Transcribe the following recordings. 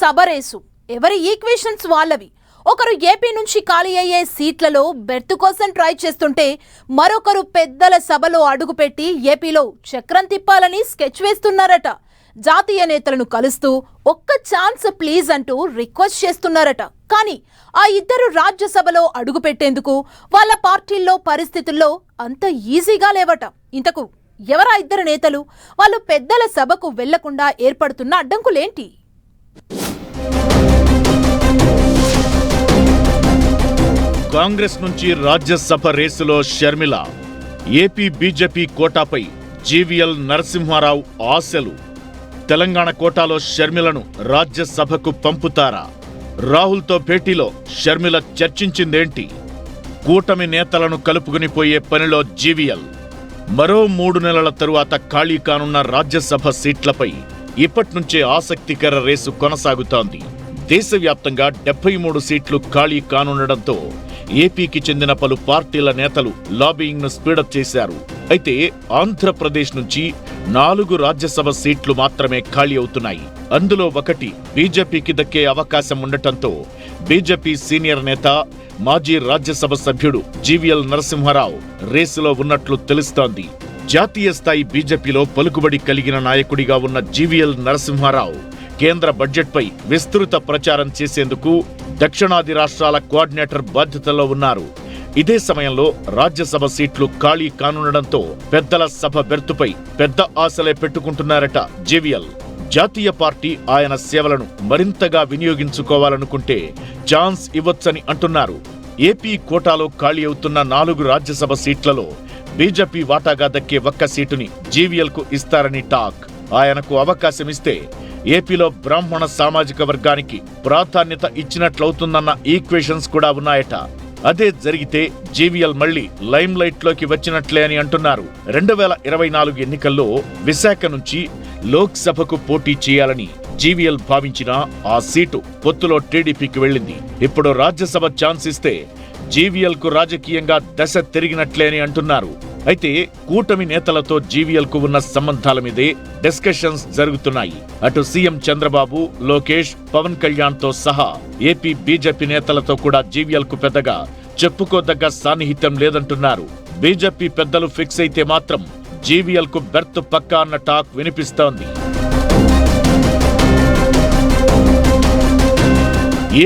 సభ race ఎవరి equations వాళ్ళవి. ఒకరు ఏపీ నుంచి ఖాళీ అయ్యే సీట్లలో బెర్త్ కోసం ట్రై చేస్తుంటే మరొకరు పెద్దల సభలో అడుగుపెట్టి ఏపీలో చక్రం తిప్పాలని స్కెచ్ వేస్తున్నారట. జాతీయ నేతలను కలుస్తూ ఒక్క ఛాన్స్ ప్లీజ్ అంటూ రిక్వెస్ట్ చేస్తున్నారట. కానీ ఆ ఇద్దరు రాజ్యసభలో అడుగుపెట్టేందుకు వాళ్ళ పార్టీల్లో పరిస్థితుల్లో అంత ఈజీగా లేవట. ఇంతకు ఎవరా ఇద్దరు నేతలు? వాళ్ళు పెద్దల సభకు వెళ్లకుండా ఏర్పడుతున్న అడ్డంకులేంటి? కాంగ్రెస్ నుంచి రాజ్యసభ రేసులో షర్మిల, ఏపీ బీజేపీ కోటాపై జీవీఎల్ నరసింహారావు ఆశలు. తెలంగాణ కోటాలో షర్మిలను రాజ్యసభకు పంపుతారా? రాహుల్తో భేటీలో షర్మిల చర్చించిందేంటి? కూటమి నేతలను కలుపుకునిపోయే పనిలో జీవీఎల్. మరో 3 నెలల తరువాత ఖాళీ కానున్న రాజ్యసభ సీట్లపై ఇప్పట్నుంచే ఆసక్తికర రేసు కొనసాగుతోంది. దేశవ్యాప్తంగా 73 సీట్లు ఖాళీ కానుండడంతో ఏపీకి చెందిన పలు పార్టీల నేతలు లాబియింగ్ ను స్పీడప్ చేశారు. అయితే ఆంధ్రప్రదేశ్ నుంచి 4 రాజ్యసభ సీట్లు మాత్రమే ఖాళీ అవుతున్నాయి. అందులో ఒకటి బీజేపీకి దక్కే అవకాశం ఉండటంతో బీజేపీ సీనియర్ నేత, మాజీ రాజ్యసభ సభ్యుడు జీవీఎల్ నరసింహారావు రేసులో ఉన్నట్లు తెలుస్తోంది. జాతీయ స్థాయి బీజేపీలో పలుకుబడి కలిగిన నాయకుడిగా ఉన్న జీవీఎల్ నరసింహారావు కేంద్ర బడ్జెట్పై విస్తృత ప్రచారం చేసేందుకు దక్షిణాది రాష్ట్రాల కోఆర్డినేటర్ బాధ్యతలో ఉన్నారు. ఇదే సమయంలో రాజ్యసభ సీట్లు ఖాళీ కానుండడంతో పెద్దల సభ బెర్తుపై పెద్ద ఆశలే పెట్టుకుంటున్నారట జీవీఎల్. జాతీయ పార్టీ ఆయన సేవలను మరింతగా వినియోగించుకోవాలనుకుంటే ఛాన్స్ ఇవ్వొచ్చని అంటున్నారు. ఏపీ కోటాలో ఖాళీ అవుతున్న 4 రాజ్యసభ సీట్లలో బీజేపీ వాటాగా దక్కే ఒక్క సీటుని జీవీఎల్ కు ఇస్తారని టాక్. ఆయనకు అవకాశమిస్తే ఏపీలో బ్రాహ్మణ సామాజిక వర్గానికి ప్రాధాన్యత ఇచ్చినట్లవుతుందన్న ఈక్వేషన్స్ కూడా ఉన్నాయట. అదే జరిగితే జీవీఎల్ మళ్లీ లైమ్ లైట్ లోకి వచ్చినట్లే అని అంటున్నారు. 2024 ఎన్నికల్లో విశాఖ నుంచి లోక్సభకు పోటీ చేయాలని జీవీఎల్ భావించిన ఆ సీటు పొత్తులో టీడీపీకి వెళ్లింది. ఇప్పుడు రాజ్యసభ ఛాన్స్ ఇస్తే జీవీఎల్ కు రాజకీయంగా దశ తిరిగినట్లే అని అంటున్నారు. అయితే కూటమి నేతలతో జీవీఎల్ కు ఉన్న సంబంధాల మీదే డిస్కషన్స్ జరుగుతున్నాయి. అటు సీఎం చంద్రబాబు, లోకేష్, పవన్ కళ్యాణ్ తో సహా ఏపీ బీజేపీ నేతలతో కూడా జీవీఎల్ కు పెద్దగా చెప్పుకోదగ్గ సాన్నిహిత్యం లేదంటున్నారు. బీజేపీ పెద్దలు ఫిక్స్ అయితే మాత్రం జీవీఎల్ కు బెర్త్ పక్కా అన్న టాక్ వినిపిస్తోంది.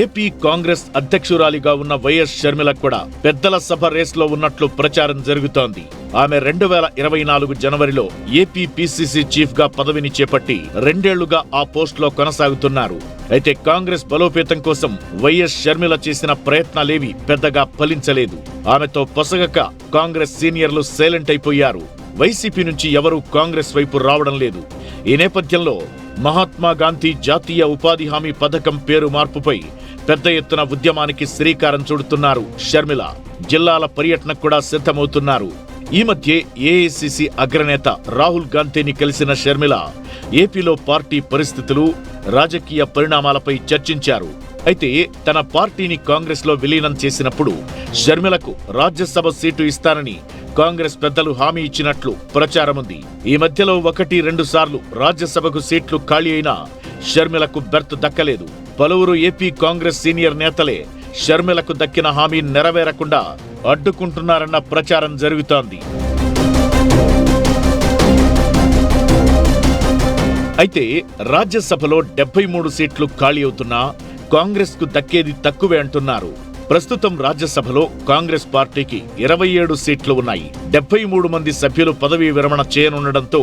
ఏపీ కాంగ్రెస్ అధ్యక్షురాలిగా ఉన్న వైఎస్ షర్మిల కూడా పెద్దల సభ రేస్లో ఉన్నట్లు ప్రచారం జరుగుతోంది. ఆమె 2024 జనవరిలో ఏపీ పీసీసీ చీఫ్ గా పదవిని చేపట్టి 2 ఏళ్లుగా ఆ పోస్టులో కొనసాగుతున్నారు. అయితే కాంగ్రెస్ బలోపేతం కోసం వైఎస్ షర్మిల చేసిన ప్రయత్నాలేవి పెద్దగా ఫలించలేదు. ఆమెతో పొసగక కాంగ్రెస్ సీనియర్లు సైలెంట్ అయిపోయారు. వైసీపీ నుంచి ఎవరూ కాంగ్రెస్ వైపు రావడం లేదు. ఈ నేపథ్యంలో మహాత్మా గాంధీ జాతీయ ఉపాధి హామీ పథకం పేరు మార్పుపై పెద్ద ఎత్తున ఉద్యమానికి శ్రీకారం చుడుతున్నారు షర్మిల. జిల్లాల పర్యటనకు కూడా సిద్ధమవుతున్నారు. ఈ మధ్య ఏఐసీసీ అగ్రనేత రాహుల్ గాంధీని కలిసిన షర్మిల ఏపీలో పార్టీ పరిస్థితులు, రాజకీయ పరిణామాలపై చర్చించారు. అయితే తన పార్టీని కాంగ్రెస్ లో విలీనం చేసినప్పుడు షర్మిలకు రాజ్యసభ సీటు ఇస్తానని కాంగ్రెస్ పెద్దలు హామీ ఇచ్చినట్లు ప్రచారముంది. ఈ మధ్యలో 1-2 సార్లు రాజ్యసభకు సీట్లు ఖాళీ అయినా షర్మిలకు బెర్త్ దక్కలేదు. పలువురు ఏపీ కాంగ్రెస్ సీనియర్ నేతలే షర్మిలకు దక్కిన హామీ నెరవేరకుండా అడ్డుకుంటున్నారన్న ప్రచారం జరుగుతోంది. అయితే రాజ్యసభలో 73 సీట్లు ఖాళీ అవుతున్నా కాంగ్రెస్ కు దక్కేది తక్కువే అంటున్నారు. ప్రస్తుతం రాజ్యసభలో కాంగ్రెస్ పార్టీకి 27 సీట్లు ఉన్నాయి. 73 మంది సభ్యులు పదవీ విరమణ చేయనుండడంతో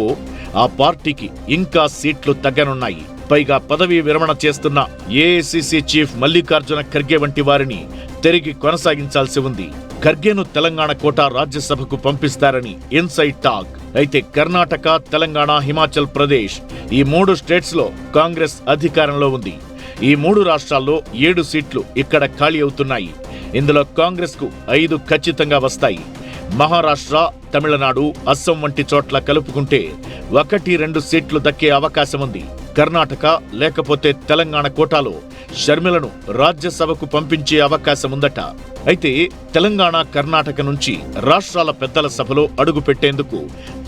ఆ పార్టీకి ఇంకా సీట్లు తగ్గనున్నాయి. పైగా పదవీ విరమణ చేస్తున్న ఏఐసీసీ చీఫ్ మల్లికార్జున ఖర్గే వంటి వారిని తిరిగి కొనసాగించాల్సి ఉంది. ఖర్గేను తెలంగాణ కోటా రాజ్యసభకు పంపిస్తారని ఇన్సైడ్ టాక్. అయితే కర్ణాటక, తెలంగాణ, హిమాచల్ ప్రదేశ్ ఈ 3 స్టేట్స్ లో కాంగ్రెస్ అధికారంలో ఉంది. ఈ 3 రాష్ట్రాల్లో 7 సీట్లు ఇక్కడ ఖాళీ అవుతున్నాయి. ఇందులో కాంగ్రెస్ కు 5 ఖచ్చితంగా వస్తాయి. మహారాష్ట్ర, తమిళనాడు, అస్సాం వంటి చోట్ల కలుపుకుంటే 1-2 సీట్లు దక్కే అవకాశం ఉంది. కర్ణాటక లేకపోతే తెలంగాణ కోటాలో షర్మిలను రాజ్యసభకు పంపించే అవకాశం ఉందట. అయితే తెలంగాణ, కర్ణాటక నుంచి రాష్ట్రాల పెద్దల సభలో అడుగు పెట్టేందుకు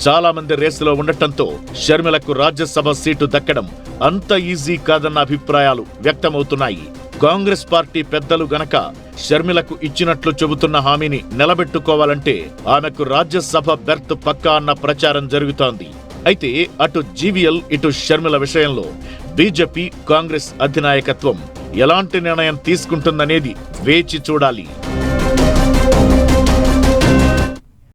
చాలా మంది రేసులో ఉండటంతో షర్మిలకు రాజ్యసభ సీటు దక్కడం అంత ఈజీ కాదన్న అభిప్రాయాలు వ్యక్తమవుతున్నాయి. కాంగ్రెస్ పార్టీ పెద్దలు గనక షర్మిలకు ఇచ్చినట్లు చెబుతున్న హామీని నిలబెట్టుకోవాలంటే ఆమెకు రాజ్యసభ బెర్త్ పక్కా అన్న ప్రచారం జరుగుతోంది. అయితే అటు జీవీఎల్ ఇటు షర్మిల విషయంలో బీజేపీ, కాంగ్రెస్ అధినాయకత్వం ఎలాంటి నిర్ణయం తీసుకుంటుందనేది వేచి చూడాలి.